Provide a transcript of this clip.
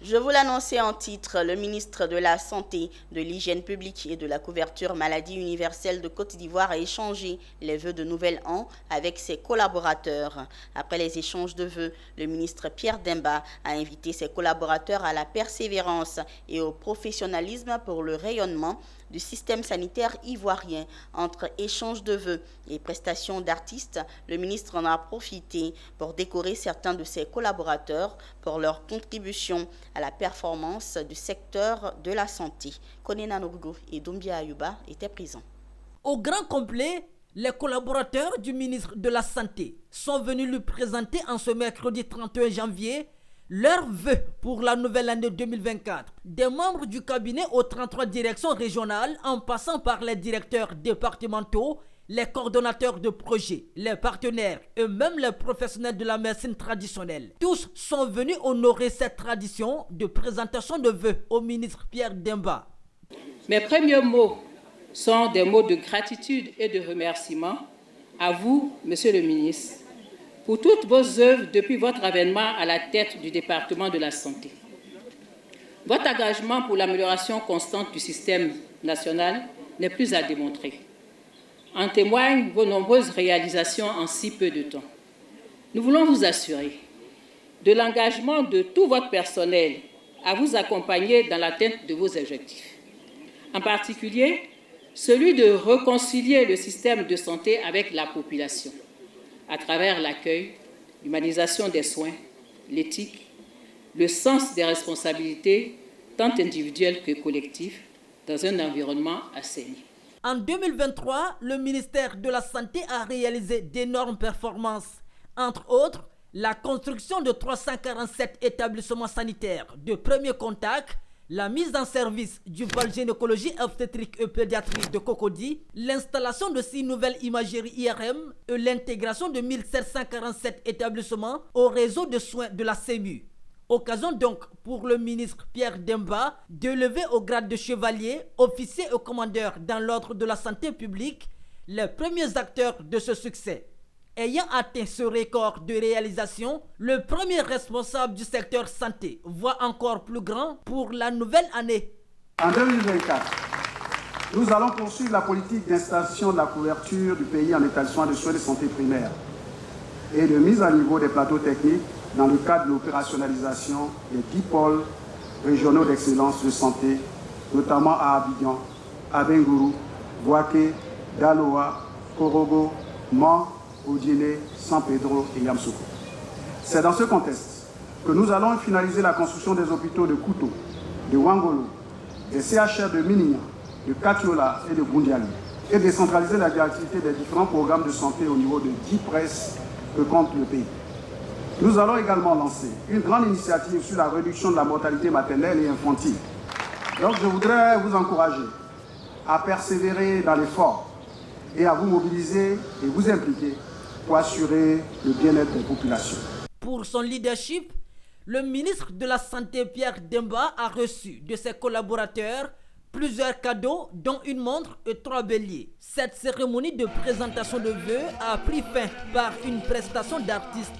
Je vous l'annonçais en titre, le ministre de la Santé, de l'Hygiène publique et de la couverture maladie universelle de Côte d'Ivoire a échangé les vœux de Nouvel An avec ses collaborateurs. Après les échanges de vœux, le ministre Pierre Demba a invité ses collaborateurs à la persévérance et au professionnalisme pour le rayonnement du système sanitaire ivoirien. Entre échanges de vœux et prestations d'artistes, le ministre en a profité pour décorer certains de ses collaborateurs pour leur contribution à la performance du secteur de la santé. Konena Nobugo et Doumbia Ayuba étaient présents. Au grand complet, les collaborateurs du ministre de la Santé sont venus lui présenter en ce mercredi 31 janvier leurs vœux pour la nouvelle année 2024. Des membres du cabinet aux 33 directions régionales, en passant par les directeurs départementaux, les coordonnateurs de projets, les partenaires et même les professionnels de la médecine traditionnelle. Tous sont venus honorer cette tradition de présentation de vœux au ministre Pierre Demba. Mes premiers mots sont des mots de gratitude et de remerciement à vous, Monsieur le ministre, pour toutes vos œuvres depuis votre avènement à la tête du département de la santé. Votre engagement pour l'amélioration constante du système national n'est plus à démontrer. En témoignent vos nombreuses réalisations en si peu de temps. Nous voulons vous assurer de l'engagement de tout votre personnel à vous accompagner dans l'atteinte de vos objectifs. En particulier, celui de réconcilier le système de santé avec la population, à travers l'accueil, l'humanisation des soins, l'éthique, le sens des responsabilités, tant individuelles que collectives, dans un environnement assaini. En 2023, le ministère de la Santé a réalisé d'énormes performances. Entre autres, la construction de 347 établissements sanitaires de premier contact, la mise en service du pôle gynécologie obstétrique et pédiatrie de Cocody, l'installation de 6 nouvelles imageries IRM et l'intégration de 1747 établissements au réseau de soins de la CEMU. Occasion donc pour le ministre Pierre Demba de lever au grade de chevalier, officier et commandeur dans l'ordre de la santé publique, les premiers acteurs de ce succès. Ayant atteint ce record de réalisation, le premier responsable du secteur santé voit encore plus grand pour la nouvelle année. En 2024, nous allons poursuivre la politique d'installation de la couverture du pays en établissement de soins de santé primaire et de mise à niveau des plateaux techniques dans le cadre de l'opérationnalisation des 10 pôles régionaux d'excellence de santé, notamment à Abidjan, Abengourou, Bouaké, Daloa, Korogo, Mans, Odiné, San Pedro et Yamsoukro. C'est dans ce contexte que nous allons finaliser la construction des hôpitaux de Kouto, de Wangolo, des CHR de Minignan, de Katiola et de Bundiali, et décentraliser la activité des différents programmes de santé au niveau de 10 presses que compte le pays. Nous allons également lancer une grande initiative sur la réduction de la mortalité maternelle et infantile. Donc je voudrais vous encourager à persévérer dans l'effort et à vous mobiliser et vous impliquer pour assurer le bien-être des populations. Pour son leadership, le ministre de la Santé Pierre Demba a reçu de ses collaborateurs plusieurs cadeaux, dont une montre et 3 béliers. Cette cérémonie de présentation de vœux a pris fin par une prestation d'artistes.